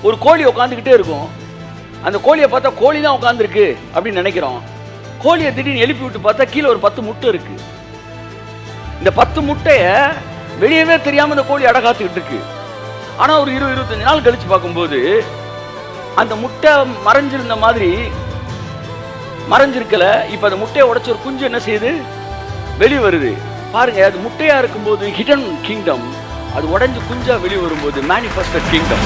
ஒரு கோழி உட்காந்துக்கிட்டே இருக்கும். அந்த கோழியை பார்த்தா கோழி தான் உட்காந்துருக்கு அப்படின்னு நினைக்கிறோம். கோழியை திடீர்னு எழுப்பி விட்டு பார்த்தா கீழே ஒரு 10 முட்டை இருக்கு. இந்த 10 முட்டையை வெளியவே தெரியாம இந்த கோழி அடகாத்துக்கிட்டு இருக்கு. ஆனா ஒரு 20-25 நாள் கழிச்சு பார்க்கும்போது அந்த முட்டை மறைஞ்சிருந்த மாதிரி மறைஞ்சிருக்கல. இப்ப அந்த முட்டையை உடைச்ச ஒரு குஞ்சு என்ன செய்யுது, வெளியே வருது. பாருங்க, அது முட்டையா இருக்கும்போது ஹிடன் கிங்டம், அது உடைஞ்சு குஞ்சா வெளியே வரும்போது மேனிஃபெஸ்டட் கிங்டம்.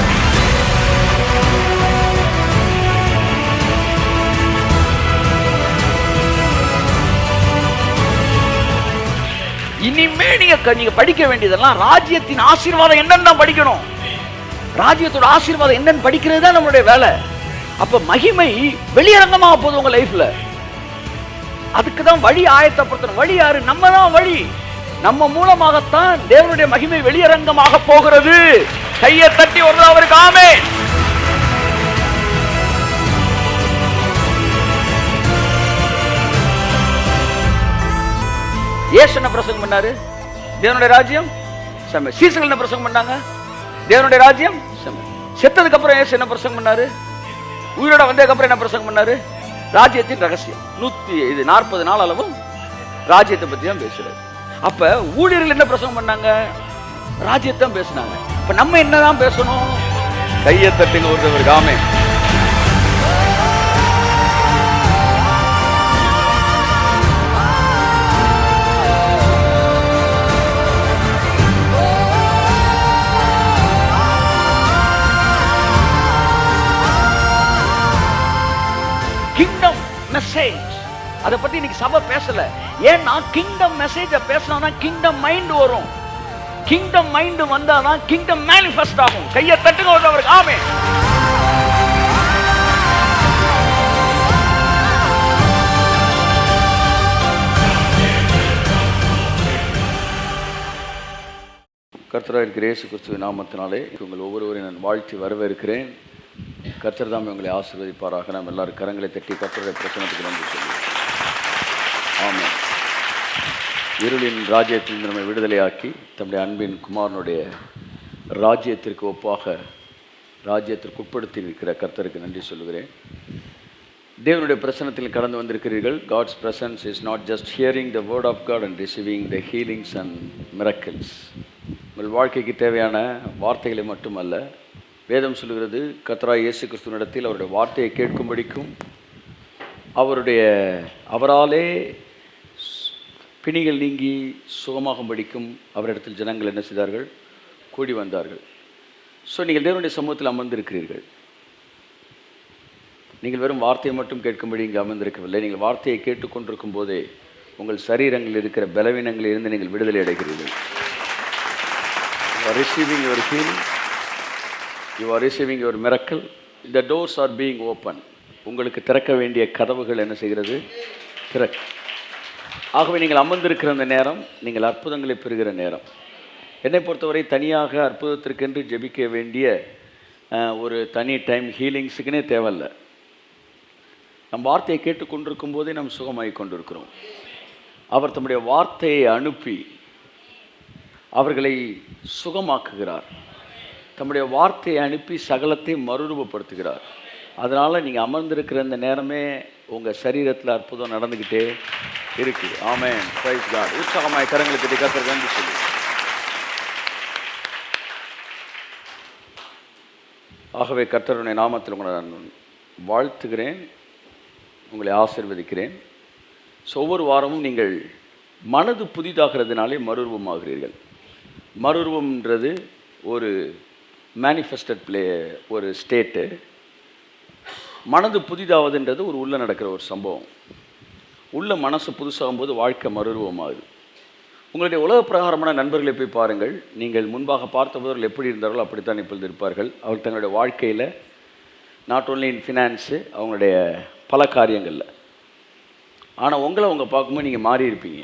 இனிமே நீங்க படிக்க வேண்டியதெல்லாம் ராஜ்யத்தின் ஆசீர்வாதம் என்னன்னு படிக்கணும். ராஜ்யத்தோட ஆசீர்வாதம் என்னன்னு படிக்கிறது தான் நம்மளுடைய வேலை. அப்ப மகிமை வெளியரங்கமாக போகுது உங்க லைஃப்ல. அதுக்கு தான் வழி ஆயத்தப்படுத்தணும். வழி யாரு? நம்ம தான் வழி. நம்ம மூலமாகத்தான் தேவனுடைய மகிமை வெளியரங்கமாக போகிறது. கையை தட்டி வருது அவருக்கு ஆமென். இயேசு என்ன பிரசங்கம் பண்ணாரு? தேவனுடைய ராஜ்யம் செம்ம. சீசர்கள் என்ன பிரசங்கம் பண்ணாங்க? தேவனுடைய ராஜ்யம் செம்ம. செத்ததுக்கு அப்புறம் இயேசு என்ன பிரசங்கம் பண்ணாரு? உயிரோட வந்ததுக்கு அப்புறம் என்ன பிரசங்கம் பண்ணாரு? ராஜ்யத்தின் ரகசியம். 140 நாள் அளவும் ராஜ்யத்தை பத்தி தான் பேசுறாரு. அப்ப ஊழியர்கள் என்ன பிரசங்கம் பண்ணாங்க? ராஜ்யத்தை தான் பேசினாங்க. இப்ப நம்ம என்னதான் பேசணும்? கையை தட்டுங்க ஒருத்தவருக்கு ஆமென். கிங்டம் மெசேஜ் அதை பத்தி இன்னைக்கு சபை பேசல. ஏன்னா கிங்டம் மெசேஜ பேசினா கிங்டம் மைண்ட் வரும். கிங்டம் மைண்ட் வந்தாதான் கிங்டம் மேனிஃபெஸ்ட் ஆகும். கையை தட்டுங்க அவருக்கு ஆமென். கர்த்தராகிய இருக்கிற இயேசு கிறிஸ்துவின் நாமத்தினாலே உங்கள் ஒவ்வொருவரையும் நான் வாழ்த்தி வரவேற்கிறேன். கர்த்தர் தாமே உங்களை ஆசீர்வதிப்பாராக. நாம் எல்லாரும் கரங்களை தட்டி கர்த்தருடைய பிரசன்னத்துக்கு நன்றி சொல்லுவோம். ஆமென். இருளின் ராஜ்யத்தில் நம்மை விடுதலையாக்கி தம்முடைய அன்பின் குமாரனுடைய ராஜ்யத்திற்கு ஒப்பாக ராஜ்யத்திற்கு உட்படுத்தி இருக்கிற கர்த்தருக்கு நன்றி சொல்லுகிறேன். தேவனுடைய பிரசன்னத்தில் கடந்து வந்திருக்கிறீர்கள். God's presence is not just hearing the word of God and receiving the healings and miracles. உங்கள் வாழ்க்கைக்கு தேவையான வார்த்தைகளை மட்டுமல்ல, வேதம் சொல்லுகிறது கர்த்தராகிய இயேசு கிறிஸ்துவினிடத்தில் அவருடைய வார்த்தையை கேட்கும்படிக்கும் அவராலே பிணிகள் நீங்கி சுகமாகும்படிக்கும் அவரிடத்தில் ஜனங்கள் என்ன செய்தார்கள்? கூடி வந்தார்கள். ஸோ நீங்கள் தேவனுடைய சமூகத்தில் அமர்ந்திருக்கிறீர்கள். நீங்கள் வெறும் வார்த்தையை மட்டும் கேட்கும்படி இங்கே அமர்ந்திருக்கவில்லை. நீங்கள் வார்த்தையை கேட்டுக்கொண்டிருக்கும் போதே உங்கள் சரீரங்களில் இருக்கிற பலவீனங்களில் இருந்து நீங்கள் விடுதலை அடைகிறீர்கள். You are receiving your healing. You are receiving your miracle. The doors are being opened. உங்களுக்கு திறக்க வேண்டிய கதவுகள் என்ன செய்கிறது? திறக்க. ஆகவே நீங்கள் அமர்ந்திருக்கிற அந்த நேரம் நீங்கள் அற்புதங்களை பெறுகிற நேரம். என்னை பொறுத்தவரை தனியாக அற்புதத்திற்கென்று ஜெபிக்க வேண்டிய ஒரு தனி டைம் ஹீலிங்ஸுக்குன்னே தேவையில்லை. நம் வார்த்தையை கேட்டுக்கொண்டிருக்கும் போதே நாம் சுகமாகி கொண்டிருக்கிறோம். அவர் தம்முடைய வார்த்தையை அனுப்பி அவர்களை சுகமாக்குகிறார். தம்முடைய வார்த்தையை அனுப்பி சகலத்தை மறுரூபப்படுத்துகிறார். அதனால் நீங்கள் அமர்ந்திருக்கிற இந்த நேரமே உங்கள் சரீரத்தில் அற்புதம் நடந்துக்கிட்டே இருக்குது. ஆமென். Praise God. உற்சாகமாய் கரங்களை கட்டி கர்த்தருக்கு நன்றி சொல்லு. ஆகவே கர்த்தருடைய நாமத்தில் உங்களை நான் வாழ்த்துகிறேன், உங்களை ஆசீர்வதிக்கிறேன். ஸோ ஒவ்வொரு வாரமும் நீங்கள் மனது புதிதாகிறதுனாலே மறுரூபமாகிறீர்கள். மறுரூபம்ன்றது ஒரு மேனிஃபெஸ்டட் ஒரு ஸ்டேட்டு. மனது புதிதாவதுன்றது ஒரு உள்ளே நடக்கிற ஒரு சம்பவம். உள்ள மனசு புதுசாகும்போது வாழ்க்கை மறுரூபமாகுது. உங்களுடைய உலக பிரகாரமான நண்பர்களை போய் பாருங்கள். நீங்கள் முன்பாக பார்த்தவர்கள் எப்படி இருந்தார்களோ அப்படித்தான் இப்பொழுது இருப்பார்கள். அவர்கள் தங்களுடைய வாழ்க்கையில் நாட் ஓன்லி இன் ஃபினான்ஸு, அவங்களுடைய பல காரியங்களில். ஆனால் உங்களை அவங்க பார்க்கும்போது நீங்கள் மாறி இருப்பீங்க.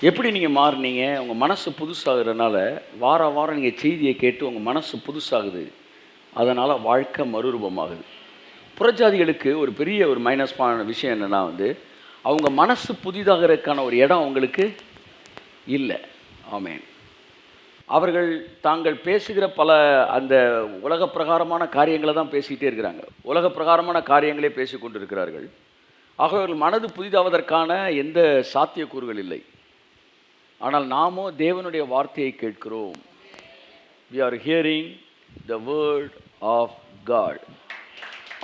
எப்படி நீங்கள் மாறினீங்க? உங்கள் மனசு புதுசாகிறதுனால வாரம் நீங்கள் செய்தியை கேட்டு உங்கள் மனசு புதுசாகுது. அதனால் வாழ்க்கை மறுரூபமாகுது. புறஜாதிகளுக்கு ஒரு பெரிய ஒரு மைனஸ்மான விஷயம் என்னென்னா அவங்க மனசு புதிதாகிறதுக்கான ஒரு இடம் அவங்களுக்கு இல்லை. ஆமென். அவர்கள் தாங்கள் பேசுகிற பல அந்த உலக பிரகாரமான காரியங்களை தான் பேசிக்கிட்டே இருக்கிறாங்க. உலக பிரகாரமான காரியங்களே பேசி கொண்டு இருக்கிறார்கள். ஆகவே அவர்கள் மனது புதிதாவதற்கான எந்த சாத்தியக்கூறுகள் இல்லை. ஆனால் நாமோ தேவனுடைய வார்த்தையை கேட்கிறோம். we are hearing the word of God.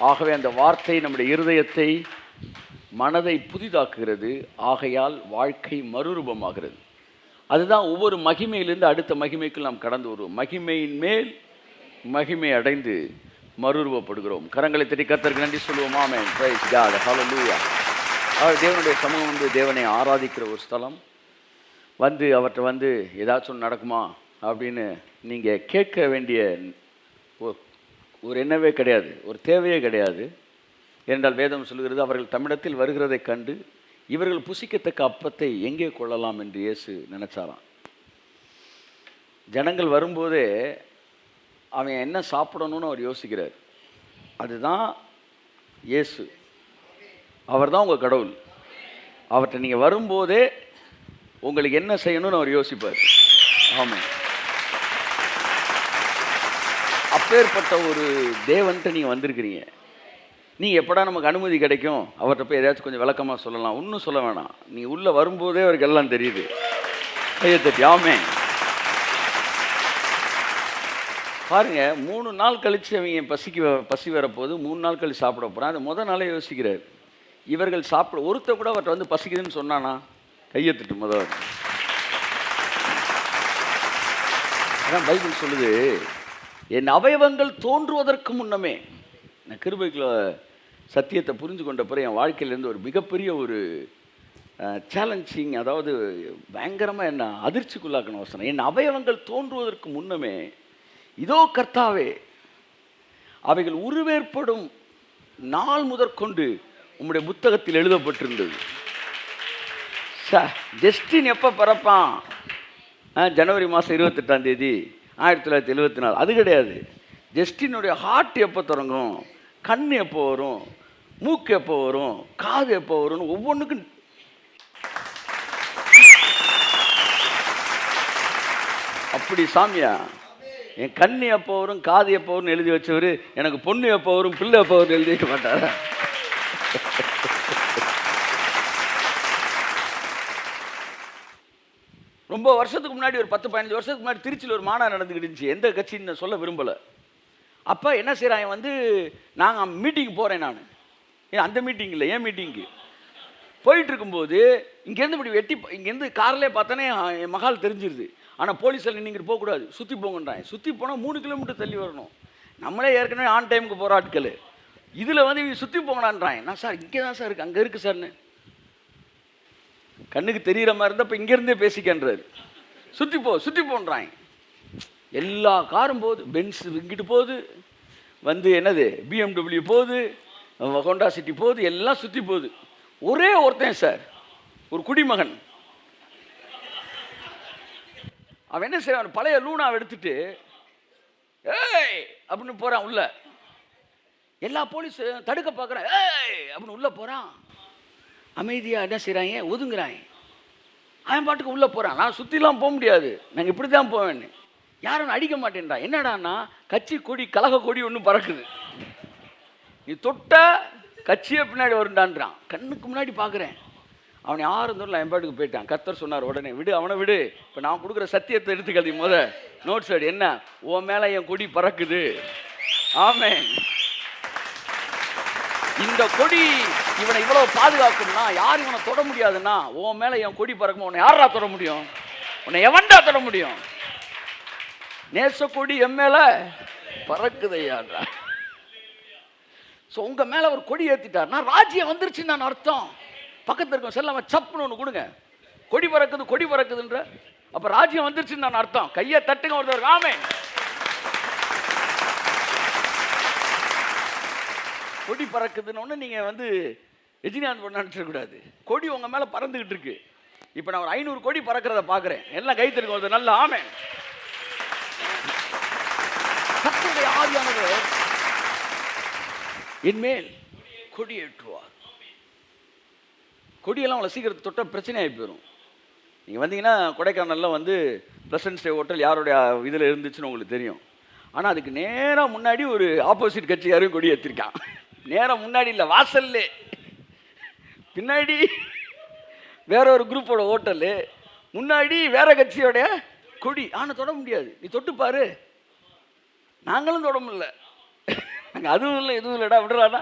ஆகவே அந்த வார்த்தை நம்முடைய இருதயத்தை மனதை புதிதாக்குகிறது. ஆகையால் வாழ்க்கை மறுரூபமாகிறது. அதுதான் ஒவ்வொரு மகிமையிலிருந்து அடுத்த மகிமைக்கு நாம் கடந்து வருவோம். மகிமையின் மேல் மகிமை அடைந்து மறுரூபப்படுகிறோம். கரங்களை தட்டி கர்த்தருக்கு நன்றி சொல்லுவோம். ஆமென். Praise God. ஹல்லேலூயா. தேவனுடைய சமூகம் வந்து தேவனை ஆராதிக்கிற ஒரு ஸ்தலம். வந்து அவர்கிட்ட வந்து ஏதாச்சும் நடக்குமா அப்படின்னு நீங்கள் கேட்க வேண்டிய ஒரு எண்ணவே கிடையாது, ஒரு தேவையே கிடையாது. ஏனென்றால் வேதம் சொல்கிறது, அவர்கள் தம்மிடத்தில் வருகிறதை கண்டு இவர்கள் புசிக்கத்தக்க அப்பத்தை எங்கே கொள்ளலாம் என்று இயேசு நினைச்சாராம். ஜனங்கள் வரும்போதே அவன் என்ன சாப்பிடணும்னு அவர் யோசிக்கிறார். அதுதான் இயேசு. அவர் தான் உங்கள் கடவுள். அவர்கிட்ட நீங்கள் வரும்போதே உங்களுக்கு என்ன செய்யணும்னு அவர் யோசிப்பார். ஆமாம். அப்பேற்பட்ட ஒரு தேவன்ட்டு நீங்கள் வந்திருக்கிறீங்க. நீங்கள் எப்படா நமக்கு அனுமதி கிடைக்கும், அவர்கிட்ட போய் ஏதாச்சும் கொஞ்சம் விளக்கமாக சொல்லலாம், ஒன்றும் சொல்ல வேணாம். நீங்கள் உள்ளே வரும்போதே அவருக்கு எல்லாம் தெரியுது. கையத்தட்டி ஆமென். பாருங்கள், 3 நாள் கழித்து அவங்க பசி வரப்போது, 3 நாள் கழிச்சு சாப்பிட போகிறான். அது முதல் நாளே யோசிக்கிறார். இவர்கள் சாப்பிட ஒருத்த கூட அவர்கிட்ட வந்து பசிக்குதுன்னு சொன்னானா? கையெத்துட்டு முதல். அதான் பைபிள் சொல்லுது, என் அவயவங்கள் தோன்றுவதற்கு முன்னமே. நான் கிருபைக்குள்ள சத்தியத்தை புரிஞ்சு கொண்ட பிறகு என் வாழ்க்கையிலேருந்து ஒரு மிகப்பெரிய ஒரு சேலஞ்சிங், அதாவது பயங்கரமாக என்ன அதிர்ச்சிக்குள்ளாக்கணும் வசனம். என் அவயவங்கள் தோன்றுவதற்கு முன்னமே இதோ கர்த்தாவே, அவைகள் உருவேற்படும் நாள் முதற்கொண்டு உம்முடைய புத்தகத்தில் எழுதப்பட்டிருந்தது. ஜஸ்டின் எப்போ பிறப்பான்? ஜனவரி மாதம் 28 1974. அது கிடையாது. ஜஸ்டினுடைய ஹார்ட் எப்போ தொடங்கும், கண் எப்போ வரும், மூக்கு எப்போ வரும், காது எப்போ வரும்னு ஒவ்வொன்றுக்கும் அப்படி சாமியா. என் கண் எப்போ வரும், காது எப்போ வரும்னு எழுதி வச்சவர் எனக்கு பொண்ணு எப்போ வரும், பிள்ளை எப்போ வரும்னு எழுதி வைக்க மாட்டாரா? ரொம்ப வருஷத்துக்கு முன்னாடி, ஒரு 10-15 வருஷத்துக்கு முன்னாடி திருச்சியில் ஒரு மாநாடு நடந்துக்கிட்டு இருந்துச்சு. எந்த கட்சின்னு நான் சொல்ல விரும்பலை. அப்போ என்ன செய்கிறாங்க, வந்து நாங்கள் மீட்டிங் போகிறேன். நான் அந்த மீட்டிங் இல்லை, என் மீட்டிங்கு போயிட்டு இருக்கும்போது இங்கேருந்து இப்படி வெட்டி, இங்கேருந்து கார்லேயே பார்த்தோன்னே என் மகால் தெரிஞ்சிருது. ஆனால் போலீஸில் நீங்கள் போகக்கூடாது, சுற்றி போங்கன்றாங்க. சுற்றி போனால் 3 கிலோமீட்டர் தள்ளி வரணும். நம்மளே ஏற்கனவே ஆன் டைமுக்கு போகிற ஆட்கள், இதில் வந்து இவங்க சுற்றி போங்கடான்றாங்க. நான் சார் இங்கே தான் சார் இருக்குது, அங்கே இருக்குது சார்னு. கண்ணுக்கு தெரிகிற மாதிரி இருந்தால் இப்போ இங்கேருந்தே பேசிக்கன்றாரு. சுற்றி போன்றாங்க. எல்லா காரும் போகுது, பென்ஸ் இங்கிட்டு போகுது, வந்து என்னது BMW போகுது, ஹோண்டா சிட்டி போகுது, எல்லாம் சுற்றி போகுது. ஒரே ஒருத்தன் சார், ஒரு குடிமகன், அவன் என்ன செய்வான், பழைய லூனாவை எடுத்துட்டு ஏய் அப்படின்னு போகிறான் உள்ள. எல்லா போலீஸு தடுக்க பார்க்குறான், ஏய் அப்படின்னு உள்ளே போகிறான். அமைதியாக என்ன செய்கிறாங்க, ஒதுங்குறாங்க. அவன் பாட்டுக்கு உள்ளே போகிறான். நான் சுற்றிலாம் போக முடியாது, நாங்கள் இப்படி தான் போவேன்னு. யாரும் அடிக்க மாட்டேன்றா. என்னடான்னா கட்சி கொடி, கழக கொடி ஒன்று பறக்குது. நீ தொட்ட கட்சியை பின்னாடி வருண்டான்றான். கண்ணுக்கு முன்னாடி பார்க்குறேன். அவனை யாரும் தூரம் என் பாட்டுக்கு போயிட்டான். கர்த்தர் சொன்னார் உடனே, விடு அவனை விடு. இப்போ நான் கொடுக்குற சத்தியத்தை எடுத்துக்காது. நோட்ஸ் எடு. என்ன, உன் மேலே என் கொடி பறக்குது. ஆமென். இந்த கொடி இவனை இவ்வளோ பாதுகாக்கும்னா, யாரும் இவனை தொட முடியாதுன்னா, உன் மேலே என் கொடி பறக்கும். உன்னை யாரா தொட முடியும்? உன்னை எவன்டா தொட முடியும்? நேச கொடி என் மேலே பறக்குதையான்றா. ஸோ உங்கள் மேலே ஒரு கொடி ஏற்றிட்டார்னா ராஜ்யம் வந்துருச்சுன்னு நான் அர்த்தம். பக்கத்தில் இருக்கும் செல்லாம சப்புன்னு ஒன்று கொடுங்க. கொடி பறக்குதுன்ற அப்போ ராஜ்யம் வந்துருச்சுன்னு நான் அர்த்தம். கையை தட்டுங்க ஒருத்தர். ஆமென். கொடி பறக்குதுன்னு நீங்கள் வந்து எஜினியான் பண்ண நினச்சிடக்கூடாது. கொடி உங்கள் மேலே பறந்துக்கிட்டு இருக்கு. இப்போ நான் ஒரு 500 கொடி பறக்கிறத பார்க்குறேன். எல்லாம் கை தருங்க ஒருத்தர். நல்ல ஆமென். கர்த்தருடைய ஆவியானவர் என்மேல் கொடி ஏற்றுவார். கொடியெல்லாம் அவளை சீக்கிரத்தை தொட்ட பிரச்சனை ஆகி போயிடும். நீங்கள் வந்தீங்கன்னா கொடைக்கானலில் வந்து ப்ளசன்ட் ஸ்டே ஹோட்டல் யாருடைய இதில் இருந்துச்சுன்னு உங்களுக்கு தெரியும். ஆனால் அதுக்கு நேராக முன்னாடி ஒரு ஆப்போசிட் கட்சியாரும் கொடி ஏற்றிருக்கான். நேராக முன்னாடி இல்லை, வாசல்லே. பின்னாடி வேற ஒரு குரூப்போட ஹோட்டலு, முன்னாடி வேற கட்சியோடைய கொடி. ஆனால் தொட முடியாது, நீ தொட்டுப்பாரு. நாங்களும் தொட முடியல, நாங்கள் அதுவும் இல்லை எதுவும் இல்லைடா விடுறாடா.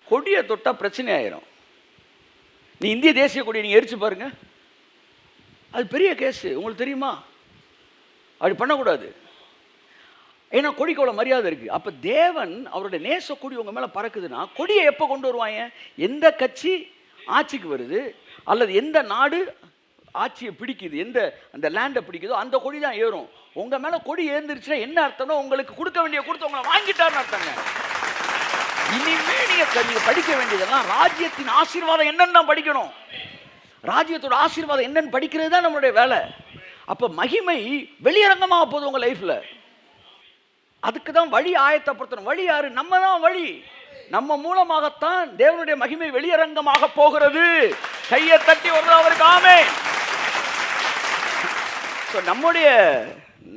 கொடியை தொட்டால் பிரச்சனை ஆயிரும். நீ இந்திய தேசிய கொடியை நீங்கள் எரிச்சு பாருங்க, அது பெரிய கேஸு. உங்களுக்கு தெரியுமா? அப்படி பண்ணக்கூடாது. ஏன்னா கொடிக்கு அவ்வளோ மரியாதை இருக்குது. அப்போ தேவன் அவருடைய நேச கொடி உங்கள் மேலே பறக்குதுன்னா கொடியை எப்போ கொண்டு வருவாங்க? எந்த கட்சி ஆட்சிக்கு வருது அல்லது எந்த நாடு ஆட்சியை பிடிக்குது, எந்த அந்த லேண்டை பிடிக்குதோ அந்த கொடி தான் ஏறும். உங்கள் மேலே கொடி ஏந்திருச்சுன்னா என்ன அர்த்தம்னா உங்களுக்கு கொடுக்க வேண்டிய கொடுத்து உங்களை வாங்கிட்டாருன்னு அர்த்தங்க. இனிமே நீங்கள் படிக்க வேண்டியதெல்லாம் ராஜ்யத்தின் ஆசீர்வாதம் என்னன்னு தான் படிக்கணும். ராஜ்யத்தோட ஆசீர்வாதம் என்னன்னு படிக்கிறது தான் நம்மளுடைய வேலை. அப்போ மகிமை வெளியரங்கமாக போகுது உங்கள் லைஃப்பில். அதுக்கு தான் வழி ஆயத்தப்படுத்தணும். வழி யாரு? நம்ம தான் வழி. நம்ம மூலமாகத்தான் தேவனுடைய மகிமை வெளியரங்கமாக போகிறது. கையை தட்டி வருது அவருக்கு ஆமென்.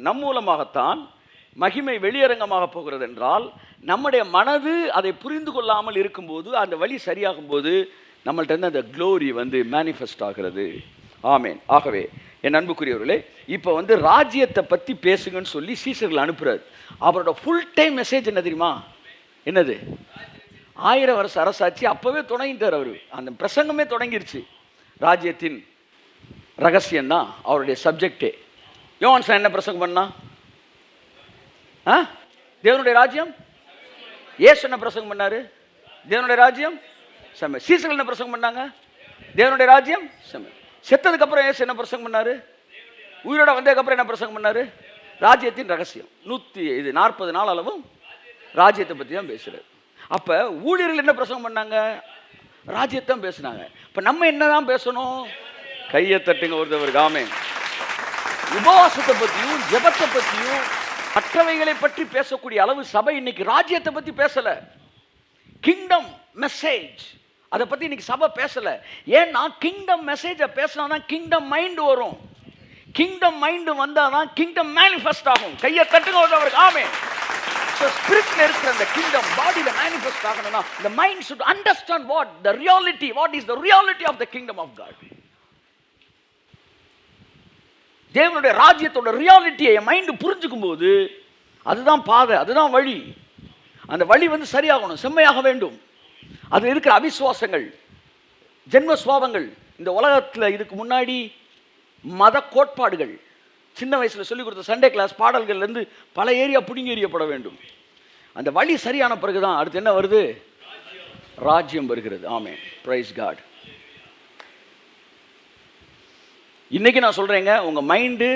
நம் மூலமாகத்தான் மகிமை வெளியரங்கமாக போகிறது என்றால் நம்முடைய மனது அதை புரிந்து கொள்ளாமல் இருக்கும்போது, அந்த வழி சரியாகும் போது நம்மள்ட்ட இருந்து அந்த க்ளோரி வந்து மேனிஃபெஸ்ட் ஆகிறது. ஆமென். ஆகவே என் அன்புக்குரியவர்களே, இப்போ வந்து ராஜ்யத்தை பற்றி பேசுங்கன்னு சொல்லி சீசர்கள் அனுப்புறாரு. அவரோட ஃபுல் டைம் மெசேஜ் என்ன தெரியுமா? என்னது? 1000 வருஷ அரசாட்சி. அப்போவே தொடங்கிட்டார் அவர். அந்த பிரசங்கமே தொடங்கிருச்சு. ராஜ்யத்தின் ரகசியம் தான் அவருடைய சப்ஜெக்டே. யோவான் என்ன பிரசங்கம் பண்ணா? தேவனுடைய ராஜ்யம். ஏசு என்ன பிரசங்கம் பண்ணாரு? தேவனுடைய ராஜ்யம் செம்ம. சீசர்கள் என்ன பிரசங்கம் பண்ணாங்க? தேவனுடைய ராஜ்யம் செம்ம. செத்ததுக்கு அப்புறம் ஏசு என்ன பிரசங்கம் பண்ணாரு? உயிரோட வந்ததுக்கு அப்புறம் என்ன பிரசங்கம் பண்ணாரு? ராஜ்யத்தின் ரகசியம். 140 நாள் அளவும் ராஜ்யத்தை பற்றி தான் பேசுறாரு. அப்போ ஊழியர்கள் என்ன பிரசங்கம் பண்ணாங்க? ராஜ்யத்தை தான் பேசினாங்க. இப்போ நம்ம என்னதான் பேசணும்? கையை தட்டுங்க ஒருத்தவருக்கு ஆமென். உபவாசத்தை பற்றியும் ஜெபத்தை பற்றியும் மற்றவைகளை பற்றி பேசக்கூடிய அளவு சபை இன்னைக்கு ராஜ்யத்தை பற்றி பேசல. கிங்டம் மெசேஜ் அதை பற்றி இன்னைக்கு சபை பேசல. ஏன்னா கிங்டம் மெசேஜை பேசினா கிங்டம் மைண்ட் வரும். கிங்டம் மைண்ட் வந்தால் தான் கிங்டம் மேனிஃபெஸ்ட் ஆகும். கையை தட்டுங்க ஒருத்தவருக்கு ஆமென். ஸ்பிரிட்ல இருக்கிற அந்த கிங்டம் பாடியில மேனிஃபெஸ்ட் ஆகணும்னா the mind should understand what is the reality of the kingdom of God. தேவனுடைய ராஜ்யத்தோட ரியாலிட்டியை மைண்ட் புரிஞ்சுக்கும் போது அதுதான் பாதை, அதுதான் வழி. அந்த வழி வந்து சரியாகணும், செம்மையாக வேண்டும். அது இருக்கிற அவிசுவாசங்கள், ஜென்ம சுவாபங்கள், இந்த உலகத்தில் இதுக்கு முன்னாடி மத கோட்பாடுகள், சின்ன வயசில் சொல்லிக் கொடுத்த சண்டே கிளாஸ் பாடல்கள்லேருந்து பல ஏரியா பிடுங்கி எறியப்பட வேண்டும். அந்த வழி சரியான பிறகு தான் அடுத்து என்ன வருது? ராஜ்யம் வருகிறது. ஆமென். Praise God. இன்றைக்கி நான் சொல்கிறேங்க, உங்கள் மைண்டு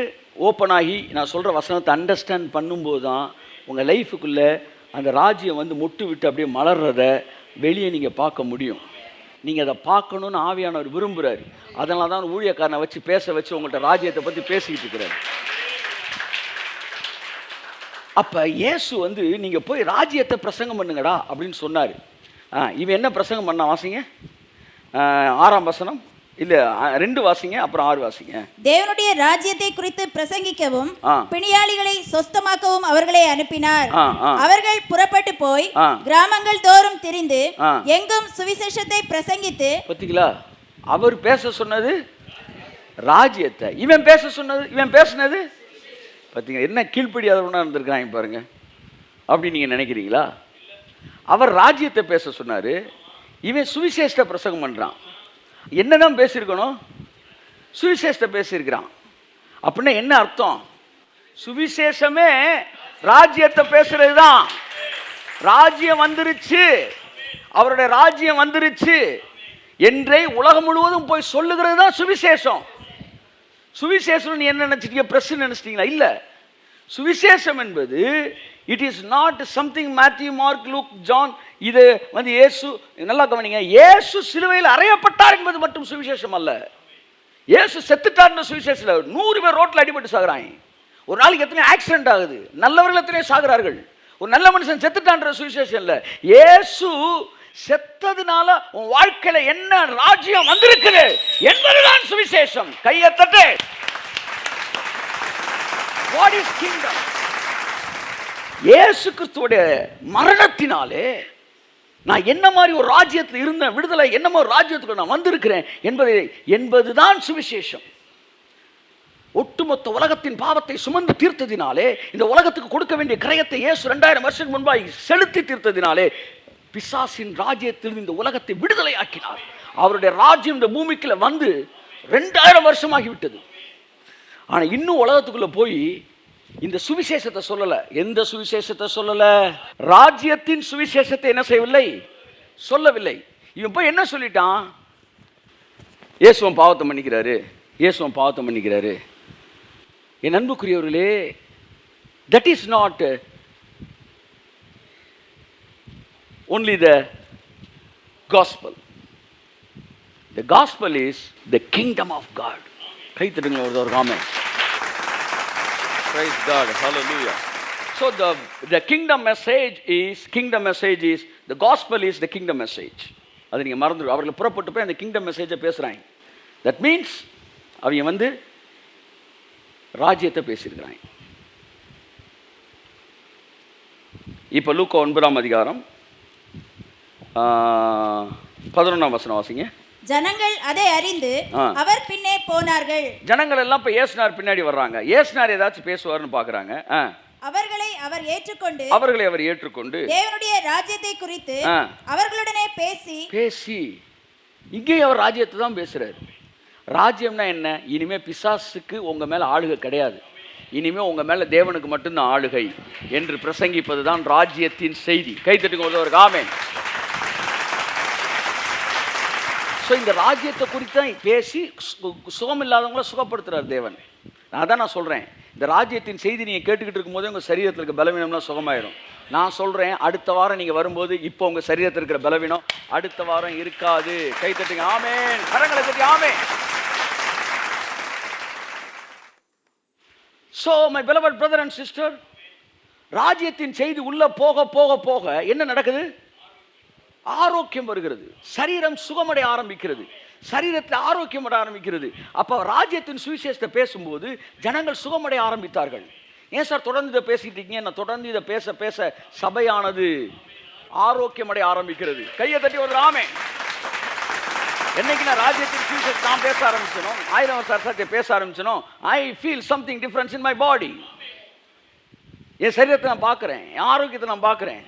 ஓப்பன் ஆகி நான் சொல்கிற வசனத்தை அண்டர்ஸ்டாண்ட் பண்ணும்போது தான் உங்கள் லைஃபுக்குள்ளே அந்த ராஜ்யம் வந்து மொட்டு விட்டு அப்படியே மலர்றத வெளியே நீங்கள் பார்க்க முடியும். நீங்கள் அதை பார்க்கணுன்னு ஆவியானவர் விரும்புகிறார். அதனால தான் ஊழியக்காரனை வச்சு பேச வச்சு உங்கள்கிட்ட ராஜ்யத்தை பற்றி பேசிக்கிட்டு இருக்கிறார். அப்போ இயேசு வந்து நீங்கள் போய் ராஜ்யத்தை பிரசங்கம் பண்ணுங்கடா அப்படின்னு சொன்னார். இவன் என்ன பிரசங்கம் பண்ண? வாசிங்க 6ஆம் வசனம். இல்ல 2 வாசிங்க, அப்புறம் 6 வாசிங்க. தேவனுடைய ராஜ்யத்தை குறித்து பிரசங்கிக்கவும் பிணியாளிகளை சொஸ்தமாக்கவும் அவர்களை அனுப்பினார். அவர்கள் புறப்பட்டு போய் கிராமங்கள் தோறும் திரிந்து எங்கும் சுவிசேஷத்தை பிரசங்கித்து. பாத்தீங்களா? அவர் பேச சொன்னது ராஜ்யத்தை, இவன் பேசுனது பாத்தீங்க. என்ன கீழ்ப்படியாதவனா இருந்திருக்காங்க பாருங்க. அப்படி நீங்க நினைக்கிறீங்களா? அவர் ராஜ்யத்தை பேச சொன்னாரு, இவன் சுவிசேஷத்தை பிரசங்கம் பண்றான். என்னதான் பேசியிருக்கணும்? சுவிசேஷத்தை பேசியிருக்கிறான். அப்படின்னா என்ன அர்த்தம்? சுவிசேஷமே ராஜ்யத்தை பேசுறது தான். ராஜ்யம் வந்துருச்சு, அவருடைய ராஜ்யம் வந்துருச்சு என்றே உலகம் முழுவதும் போய் சொல்லுகிறது தான் சுவிசேஷம். சுவிசேஷம் நீ என்ன நினைச்சிட்டீங்க? பிரஸ் நினைச்சிட்டீங்களா? இல்ல. சுவிசேஷம் என்பது it is not something Matthew, Mark, Luke, John. இது வந்து இயேசு, நல்லா கவனிங்க, இயேசு சிலுவையில் அறையப்பட்டார் என்பது மட்டும் சுவிசேஷம் அல்ல. இயேசு செத்துட்டார்னு சுவிசேஷம் இல்ல. 100 பேர் ரோட்ல அடிபட்டு சாகுறாங்க. ஒரு நாளைக்கு எத்தனை ஆக்சிடென்ட் ஆகுது, நல்லவர்கள் எத்தனை சாகுறார்கள். ஒரு நல்ல மனுஷன் செத்துட்டான்ற சுவிசேஷம் இல்ல. இயேசு செத்ததுனால உன் வாழ்க்கையில என்ன ராஜ்யம் வந்திருக்குது என்பதுதான் சுவிசேஷம். கையை தட்டு. What is kingdom? இயேசு கிறிஸ்துவுடைய மரணத்தினாலே நான் என்ன மாதிரி ஒரு ராஜ்யத்தில் இருந்த விடுதலை, என்ன மாதிரி ராஜ்யத்துக்கு நான் வந்திருக்கிறேன் என்பதுதான் சுவிசேஷம். ஒட்டுமொத்த உலகத்தின் பாவத்தை சுமந்து தீர்த்ததினாலே, இந்த உலகத்துக்கு கொடுக்க வேண்டிய கிரயத்தை இயேசு 2000 வருஷத்துக்கு முன்பாக செலுத்தி தீர்த்ததினாலே பிசாசின் ராஜ்யத்தில் இந்த உலகத்தை விடுதலை ஆக்கினார். அவருடைய ராஜ்யம் இந்த பூமிக்குள்ள வந்து 2000 வருஷமாகிவிட்டது. ஆனா இன்னும் உலகத்துக்குள்ள போய் இந்த சுவிசேஷத்தை சொல்லல. எந்த சுவிசேஷத்தை சொல்லல? ராஜ்யத்தின் சுவிசேஷத்தை என்ன செய்யவில்லை, சொல்லவில்லை. இவன் போய் என்ன சொல்லிட்டான்? இயேசுவன் பாவத்தை மன்னிக்கிறாரு, இயேசுவன் பாவத்தை மன்னிக்கிறாரு. என் அன்புக்குரியவர்களே, that is not only the gospel. The gospel is the kingdom of God. கை தட்டுங்க ஒரு ஆமென். Praise God, hallelujah. So the kingdom message is the gospel is the kingdom message. அது நீங்க மறந்துடு. அவர்கள் புறப்பட்டு போய் அந்த kingdom message பேசுறாங்க. That means அவங்க வந்து ராஜ்யத்தை பேசியிருக்கிறாங்க. இப்போ லூக்கா 9ஆம் அதிகாரம் 11ஆம் வசனம் வாசிங்க. ஜனங்கள் அதை அறிந்து அவர் பின்னே போனார்கள். ஜனங்கள் எல்லாம் இப்ப இயேசுனார் பின்னாடி வர்றாங்க. இயேசுனார் ஏதாச்சும் பேசுவார்னு பார்க்கறாங்க. அவர்களை அவர் ஏற்றுக்கொண்டு தேவனுடைய ராஜ்யத்தை குறித்து அவர்களுடனே பேசி இங்கே அவர் ராஜ்யத்தை தான் பேசுறாரு. ராஜ்யம்னா என்ன? இனிமே பிசாசுக்கு உங்க மேல ஆளுகை கிடையாது, இனிமே உங்க மேல தேவனுக்கு மட்டும்தான் ஆளுகை என்று பிரசங்கிப்பது தான் ராஜ்யத்தின் செய்தி. கைத்தட்டுங்க ஒரு ஆமென். ஸோ இந்த ராஜ்யத்தை குறித்து தான் பேசி சுகம் இல்லாதவங்கள சுகப்படுத்துறார் தேவன். அதான் நான் சொல்கிறேன், இந்த ராஜ்யத்தின் செய்தி நீங்கள் கேட்டுக்கிட்டு இருக்கும்போது உங்கள் சரீரத்தில் இருக்க பலவீனம்லாம் சுகமாயிடும். நான் சொல்கிறேன், அடுத்த வாரம் நீங்கள் வரும்போது இப்போ உங்கள் சரீரத்தில் இருக்கிற பலவீனம் அடுத்த வாரம் இருக்காது. கை தட்டுங்க ஆமென். கரங்களை தட்டி amen. So my beloved brother and sister, ராஜ்யத்தின் செய்தி உள்ள போக போக போக என்ன நடக்குது? ஆரோக்கியம் வருகிறது, சரீரம் சுகமடைய ஆரம்பிக்கிறது, சரீரத்தில் ஆரோக்கியம் அடைய ஆரம்பிக்கிறது. அப்போ ராஜ்யத்தின் சுவிசேஷத்தை பேசும்போது ஜனங்கள் சுகமடைய ஆரம்பித்தார்கள். ஏன் சார் தொடர்ந்து இதை பேசிட்டு இருக்கீங்க? நான் தொடர்ந்து இதை பேச பேச சபையானது ஆரோக்கியம் அடைய ஆரம்பிக்கிறது. கையை தட்டி ஒரு ஆமென். என்னைக்கு நான் ராஜ்யத்தின் சுவிசேஷத்தை நான் பேச ஆரம்பிச்சனோ, 1000 வருஷத்தை பேச ஆரம்பிச்சனோ, I feel something difference in my body. என் சரீரத்தை நான் பார்க்குறேன், என் ஆரோக்கியத்தை நான் பார்க்குறேன்.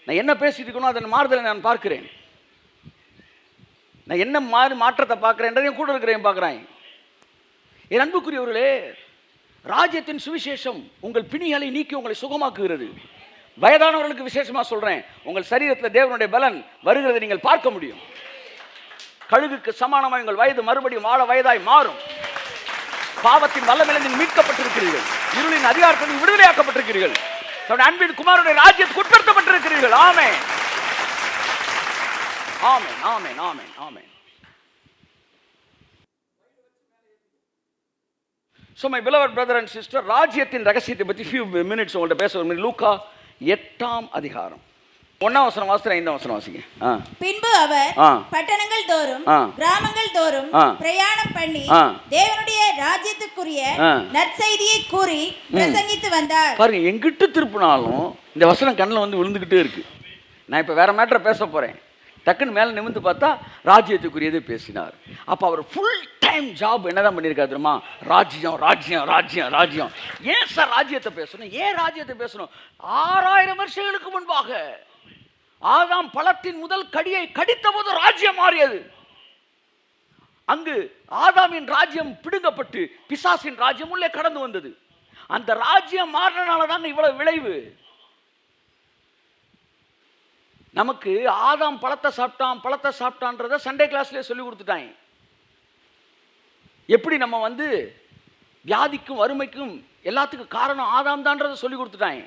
நான் என்ன பேசிட்டு இருக்கணும் அதன் மாறுதலை நான் பார்க்கிறேன். நான் என்ன மாற்றத்தை பார்க்கிறேன் கூட இருக்கிறேன் பார்க்குறேன். என் அன்புக்குரியவர்களே, ராஜ்யத்தின் சுவிசேஷம் உங்கள் பிணிகளை நீக்கி உங்களை சுகமாக்குகிறது. வயதானவர்களுக்கு விசேஷமாக சொல்கிறேன், உங்கள் சரீரத்தில் தேவனுடைய பலன் வருகிறதை நீங்கள் பார்க்க முடியும். கழுகுக்கு சமானமாக உங்கள் வயது மறுபடியும் வாழ வயதாய் மாறும். பாவத்தின் வல்லமையிலிருந்து மீட்கப்பட்டிருக்கிறீர்கள், இருளின் அதிகாரத்தில் விடுதலையாக்கப்பட்டிருக்கிறீர்கள், அன்பின் குமாரனுடைய ராஜ்யத்துக்கு உட்படுத்தப்பட்டிருக்கிறீர்கள். ஆமென் ஆமென் ஆமென் ஆமென் ஆமென். So my beloved brother and sister, ராஜ்யத்தின் ரகசியத்தை பற்றி few minutes உங்கள்கிட்ட பேச. லூக்கா 8ஆம் அதிகாரம் 1ஆம் வசனம் வாசிங்க, 5ஆம் வசனம் வாசிங்க. பின்பு அவர் பட்டணங்கள் தோறும் கிராமங்கள் தோறும் பிரயாணம் பண்ணி தேவனுடைய ராஜ்யத்துக்குரிய நற்செய்தியை கூறி பிரசங்கித்து வந்தார். பாருங்க, எங்கிட்டு திருப்பினாலும் இந்த வசனம் கண்ணில் வந்து விழுந்துகிட்டே இருக்கு. நான் இப்போ வேற மேட்டரை பேச போறேன், டக்குன்னு மேலே நிமிந்து பார்த்தா ராஜ்யத்துக்குரியதே பேசினார். அப்போ அவர் ஃபுல் டைம் ஜாப் என்னதான் பண்ணியிருக்காரு தெரியுமா? ராஜ்யம் ராஜ்யம் ராஜ்யம் ராஜ்யம். ஏன் சார் ராஜ்யத்தை பேசணும்? ஏன் ராஜ்யத்தை பேசணும்? 6000 வருஷங்களுக்கு முன்பாக ஆதாம் பழத்தின் முதல் கடியை கடித்த போது ராஜ்யம் மாறியது. அங்கு ஆதாமின் ராஜ்யம் பிடுங்கப்பட்டு பிசாசின் ராஜ்யம் உள்ளே கடந்து வந்தது. அந்த ராஜ்யம் மாறினால தான் இவ்வளவு விளைவு. நமக்கு ஆதாம் பழத்தை சாப்பிட்டான்றத சண்டே கிளாஸ்லேயே சொல்லி கொடுத்துட்டாங்க. எப்படி நம்ம வந்து வியாதிக்கும் வறுமைக்கும் எல்லாத்துக்கும் காரணம் ஆதாம் தான்றதை சொல்லி கொடுத்துட்டாங்க.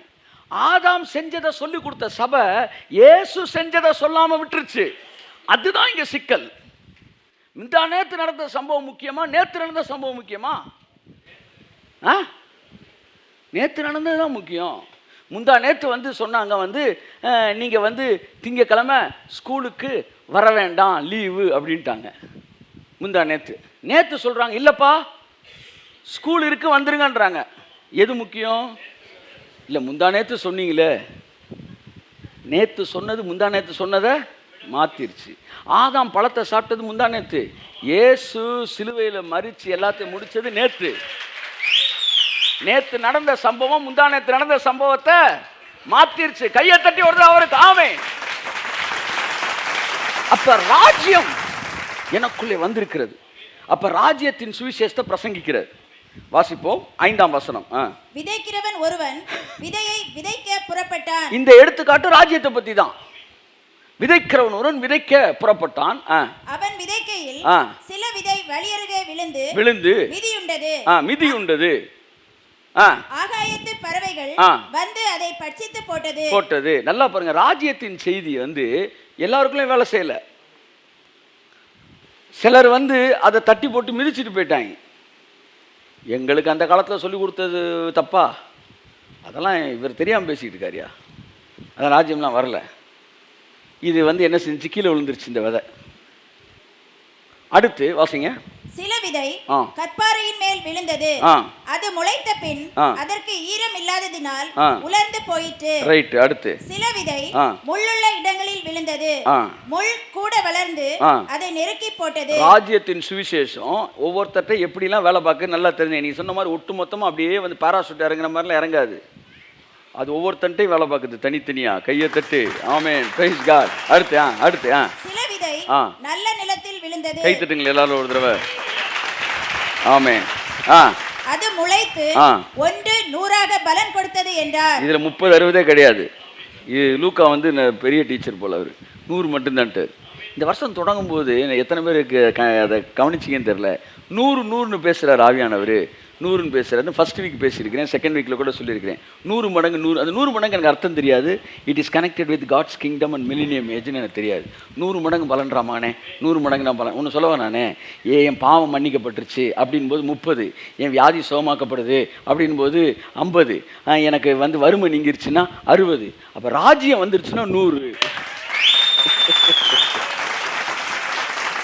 ஆதாம் செஞ்சதை சொல்லி கொடுத்த சபை இயேசு செஞ்சதை சொல்லாம விட்டுருச்சு. அதுதான் இங்க சிக்கல். நேற்று நடந்த சம்பவம் முக்கியமா, நேற்று நடந்த சம்பவம் முக்கியமா? நேற்று நடந்ததுதான் முக்கியம். முந்தா நேற்று வந்து சொன்னாங்க வந்து நீங்கள் வந்து திங்கக்கிழமை ஸ்கூலுக்கு வர வேண்டாம், லீவு அப்படின்ட்டாங்க. முந்தா நேற்று சொல்கிறாங்க இல்லைப்பா ஸ்கூல் இருக்குது வந்துருங்கன்றாங்க. எது முக்கியம்? இல்லை முந்தா நேற்று சொன்னீங்களே, நேற்று சொன்னது முந்தா நேற்று சொன்னதை மாற்றிருச்சு. ஆதாம் பழத்தை சாப்பிட்டது முந்தா நேற்று, இயேசு சிலுவையில் மரித்து எல்லாத்தையும் முடித்தது நேற்று. நேற்று நடந்த சம்பவம் முந்தா நேற்று நடந்த சம்பவத்தை மாற்றிருச்சு. கையை தட்டி வருது அவருக்கு ஆமென். அப்ப ராஜ்யம் எனக்குள்ளே வந்திருக்கிறது. அப்ப ராஜ்யத்தின் சுவிசேஷத்தை பிரசங்கிக்கிறது. வாசிப்போம் 5ஆம் வசனம். விதைக்கிறவன் ஒருவன் விதையை விதைக்க புறப்பட்டான். இந்த எடுத்துக்காட்டு ராஜ்யத்தை பத்தி தான். விதைக்கிறவன் ஒருவன் விதைக்க புறப்பட்டான். அவன் விதைக்கையில் சில விதை வழியருகே விழுந்து மிதியுண்டது. ஆகாயத்து பறவைகள் வந்து அதை பட்சித்து போட்டது. நல்லா பாருங்க, ராஜ்யத்தின் செய்தி வந்து எல்லாருக்குள்ளயும் வேலை செய்யல. சிலர் வந்து அதை தட்டி போட்டு மிதிச்சுட்டு போயிட்டாங்க. எங்களுக்கு அந்த காலத்தில் சொல்லி கொடுத்தது தப்பா? அதெல்லாம் இவர் தெரியாமல் பேசிக்கிட்டு இருக்காரியா? அதான் ராஜ்யம்லாம் வரல. இது வந்து என்ன செஞ்சு கீழே விழுந்துருச்சு இந்த விதை. அடுத்து வாசிங்க. சில விதை கற்பாறையின் மேல் விழுந்தது. அது முளைத்த பின் அதற்கு ஈரம் இல்லாததினால் உலர்ந்து போயிற்று. ரைட். அடுத்து சில விதை முள்ளுள்ள இடங்களில் விழுந்தது. முள் கூட வளர்ந்து அதை நெருக்கி போட்டது. ராஜ்யத்தின் சுவிசேஷம் ஒவ்வொருத்தட்ட எப்படிலாம் வேலை பார்க்க நல்லா தெரிஞ்சு. நீ சொன்ன மாதிரி ஒட்டு மொத்தமாக அப்படியே வந்து பாராசூட் இறங்குற மாதிரிலாம் இறங்காது. அது ஒவ்வொருத்தன்ட்டையும் வேலை பார்க்குது தனித்தனியா. கையை தட்டு ஆமென், பிரைஸ் காட். அடுத்து சில விதை நல்ல நிலத்தில் விழுந்தது. கை தட்டுங்க எல்லாரும் ஒரு தடவை. ஆமென். அது முளைத்து 100 பலன் கொடுத்தது என்றார். இதுல 30-60 கிடையாது. இது லூக்கா வந்து பெரிய டீச்சர் போல, அவர் 100 மட்டும்தான்ட்டு. இந்த வருஷம் தொடங்கும் போது எத்தனை பேருக்கு அதை கவனிச்சிங்கன்னு தெரியல. 100 பேசுறாரு ஆவியானவர். 100 பேசுறாரு. ஃபர்ஸ்ட் வீக் பேசியிருக்கிறேன், செகண்ட் வீக்கில் கூட சொல்லியிருக்கிறேன். 100 மடங்கு 100. அந்த 100 மடங்கு எனக்கு அர்த்தம் தெரியாது. It is connected with God's kingdom and millennium ஏஜ்னு எனக்கு தெரியாது. 100 மடங்கு பலன்றாமானே, 100 மடங்கு நான் பலன். ஒன்று சொல்லவா நானே, என் பாவம் மன்னிக்கப்பட்டுருச்சு அப்படின் போது 30, என் வியாதி சுகமாக்கப்படுது அப்படின் போது 50, எனக்கு வந்து வறுமை நீங்கிருச்சுன்னா 60, அப்போ ராஜ்யம் வந்துருச்சுன்னா 100.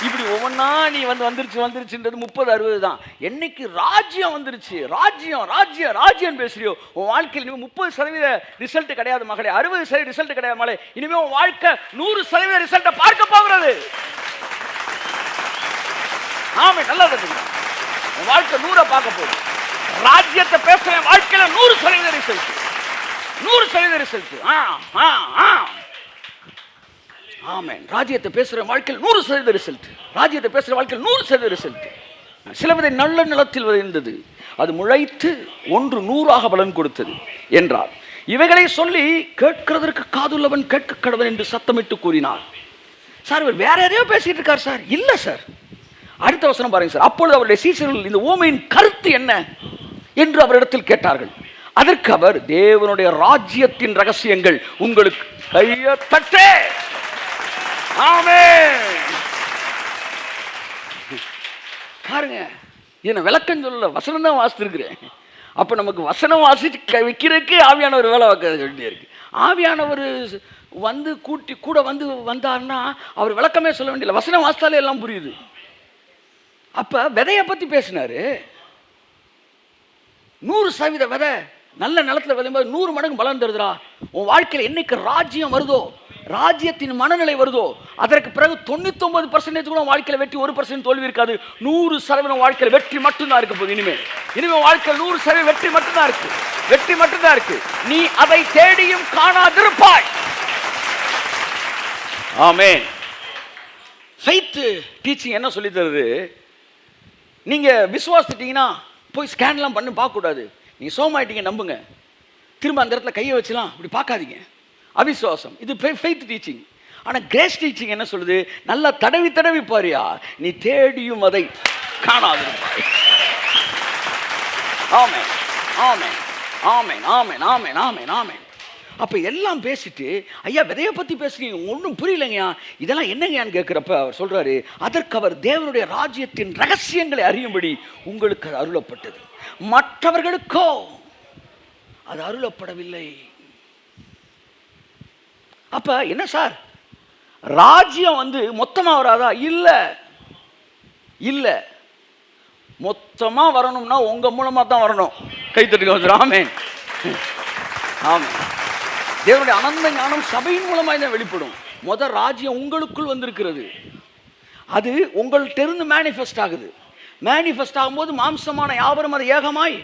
இப்படி ஒவ்வொன்றா நீ வந்துருச்சுன்றது 30-60 தான். என்னைக்கு ராஜ்யம் வந்துருச்சு, ராஜ்யம் பேசுறியோ உன் வாழ்க்கையில் இனிமேல் 30% ரிசல்ட் கிடையாது மகளே, 60% ரிசல்ட் கிடையாது மகளே. இனிமேல் உன் வாழ்க்கை 100% ரிசல்ட்டை பார்க்க போகிறது. ஆமே, நல்லா தெரியும். உன் வாழ்க்கை 100 பார்க்க போகுது. ராஜ்யத்தை பேசுற வாழ்க்கையில 100% ரிசல்ட். 100% ரிசல்ட். ஆமென். ராஜ்யத்தை பேசுகிற வாழ்க்கையில் 100% ரிசல்ட். ராஜ்யத்தை பேசுகிற வாழ்க்கையில் 100% ரிசல்ட். சில விதை நல்ல நிலத்தில் விதைந்தது, அது முளைத்து 100 பலன் கொடுத்தது என்றார். இவைகளை சொல்லி கேட்கிறதற்கு காதுள்ளவன் கேட்க கடவன் என்று சத்தமிட்டு கூறினார். சார் இவர் வேற யாரையோ பேசிட்டு இருக்கார் சார். இல்லை சார். அடுத்த வசனம் பாருங்க சார். அப்பொழுது அவருடைய சீசர்கள் இந்த உவமையின் கருத்து என்ன என்று அவரிடத்தில் கேட்டார்கள். அதற்கு அவர், தேவனுடைய ராஜ்யத்தின் ரகசியங்கள் உங்களுக்கு கையை தட்டே. ஆமென். பாருங்க, இதை விளக்கம் சொல்லல, வசனம் தான் வாசித்திருக்கிறேன். அப்ப நமக்கு வசனம் வாசிச்சு வைக்கிறதுக்கு ஆவியானவர் வேலை பார்க்க வேண்டிய இருக்கு. ஆவியானவர் வந்து கூட வந்தார்னா அவர் விளக்கமே சொல்ல வேண்டியதில்லை, வசனம் வாசித்தாலே எல்லாம் புரியுது. அப்ப விதையை பத்தி பேசினாரு. 100% விதை நல்ல நிலத்துல விதையும்போது 100 மடங்கு பலன் தருதுரா. உன் வாழ்க்கையில் என்னைக்கு ராஜ்யம் வருதோ, ராஜ்யத்தின் மனநிலை வருதோ, அதற்கு பிறகு 99% கூட வாழ்க்கையில் வெற்றி, 1% தோல்வி இருக்காது. 100% வாழ்க்கையில் வெற்றி மட்டும்தான் இருக்க போகுது. இனிமே வாழ்க்கையில் 100% வெற்றி மட்டும்தான் இருக்கு. நீ அதை தேடியும் காணாதிருப்பாய். ஆமென். ஃபெய்த் டீச்சிங் என்ன சொல்லி தருது? நீங்க விசுவாசிட்டீங்கன்னா போய் ஸ்கேன்லாம் பண்ணி பார்க்க கூடாது. நீங்க சோமாயிட்டீங்க நம்புங்க. திரும்ப அந்த இடத்துல கையை வச்சுலாம் இப்படி பார்க்காதீங்க. அவிசுவாசம். இது ஃபெய்த் டீச்சிங். ஆனால் கிரேஸ் டீச்சிங் என்ன சொல்லுது? நல்லா தடவி பாரியா, நீ தேடியும் அதை காணாதிருப்பாய். ஆமென், ஆமென், ஆமென், ஆமென், ஆமென், ஆமென், ஆமென். அப்போ எல்லாம் பேசிட்டு, ஐயா விதையை பற்றி பேசுறீங்க, ஒன்றும் புரியலைங்கய்யா, இதெல்லாம் என்னங்கயான்னு கேட்குறப்ப அவர் சொல்கிறாரு, அதற்கு அவர் தேவனுடைய ராஜ்யத்தின் ரகசியங்களை அறியும்படி உங்களுக்கு அது அருளப்பட்டது, மற்றவர்களுக்கோ அது அருளப்படவில்லை. அப்ப என்ன சார், ராஜ்யம் வந்து மொத்தமா வராதா? இல்லை இல்லை, மொத்தமா வரணும்னா உங்க மூலமா தான் வரணும். கைத்தட்டுங்க. ஆமென். ஆமென். தேவனுடைய அனந்த ஞானம் சபையின் மூலமாக தான் வெளிப்படும். ராஜ்யம் உங்களுக்குள் வந்திருக்கிறது. அது உங்கள்கிட்ட இருந்து மேனிஃபெஸ்ட் ஆகுது. மேனிஃபெஸ்ட் ஆகும்போது மாம்சமான யாவரும் அதை ஏகமாய்.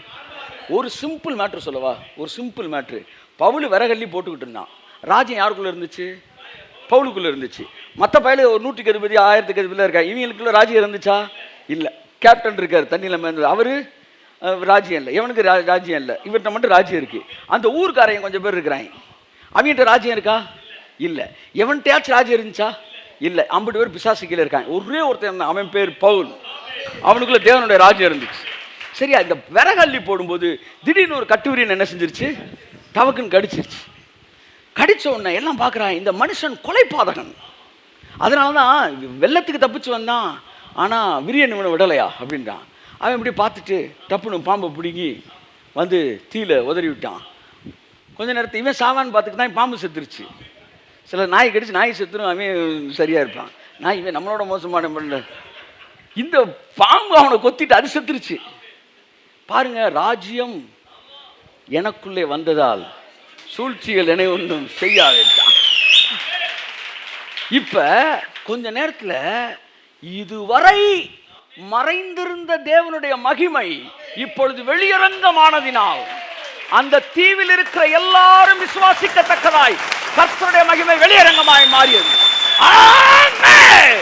ஒரு சிம்பிள் மேட்ரு சொல்லவா? ஒரு சிம்பிள் மேட்ரு. பவுல் விறகல்லி போட்டுக்கிட்டு இருந்தான். ராஜ்யம் யாருக்குள்ள இருந்துச்சு? பவுலுக்குள்ள இருந்துச்சு. மற்ற பயில ஒரு 100க்கு அதிபதி 1000க்கு அதிபதியில் இருக்கா. இவங்களுக்குள்ள ராஜ்யம் இருந்துச்சா? இல்லை. கேப்டன் இருக்கார் தண்ணியில் மேந்து, அவரு ராஜ்யம் இல்லை. இவனுக்கு ராஜ்யம் இல்லை. இவர்கிட்ட மட்டும் ராஜ்யம் இருக்கு. அந்த ஊருக்காரையும் கொஞ்சம் பேர் இருக்கிறாங்க, அவன்கிட்ட ராஜ்யம் இருக்கா? இல்லை. எவன்கிட்டயாச்சும் ராஜ்யம் இருந்துச்சா? இல்லை. 50 பேர் பிசாசு கீழே இருக்காங்க. ஒரே ஒருத்தன், அவன் பேர் பவுல். அவனுக்குள்ள தேவனுடைய ராஜ்யம் இருந்துச்சு. சரியா? இந்த விறகல்லி போடும்போது திடீர்னு ஒரு கட்டுவிரியன் என்ன செஞ்சிருச்சு? டவக்குன்னு கடிச்சிருச்சு. கடிச்ச உடனே எல்லாம் பார்க்குறான், இந்த மனுஷன் கொலைபாதகன். அதனால தான் வெள்ளத்துக்கு தப்பிச்சு வந்தான், ஆனால் விரியன் இவனை விடலையா அப்படின்றான். அவன் இப்படி பார்த்துட்டு டப்புன்னு பாம்பை பிடிங்கி வந்து தீயில உதறி விட்டான். கொஞ்ச நேரத்தை இவன் சாவான்னு பார்த்துட்டு தான் பாம்பு செத்துருச்சு. சில நாய் கடிச்சு நாய் செத்துரும், அவன் சரியாக இருப்பான். நாய் இவன் நம்மளோட மோசமான பண்ணல, இந்த பாம்பு அவனை கொத்திட்டு அது செத்துருச்சு. பாருங்க, ராஜ்யம் எனக்குள்ளே வந்ததால் சூழ்ச்சிகள் என்னை ஒன்றும் செய்யாது. இப்ப கொஞ்ச நேரத்தில் இதுவரை மறைந்திருந்த தேவனுடைய மகிமை இப்பொழுது வெளியரங்கமானதினால் அந்த தீவில் இருக்கிற எல்லாரும் விசுவாசிக்கத்தக்கதாய் கர்த்தருடைய மகிமை வெளியரங்கமாய் மாறியது. ஆமென்.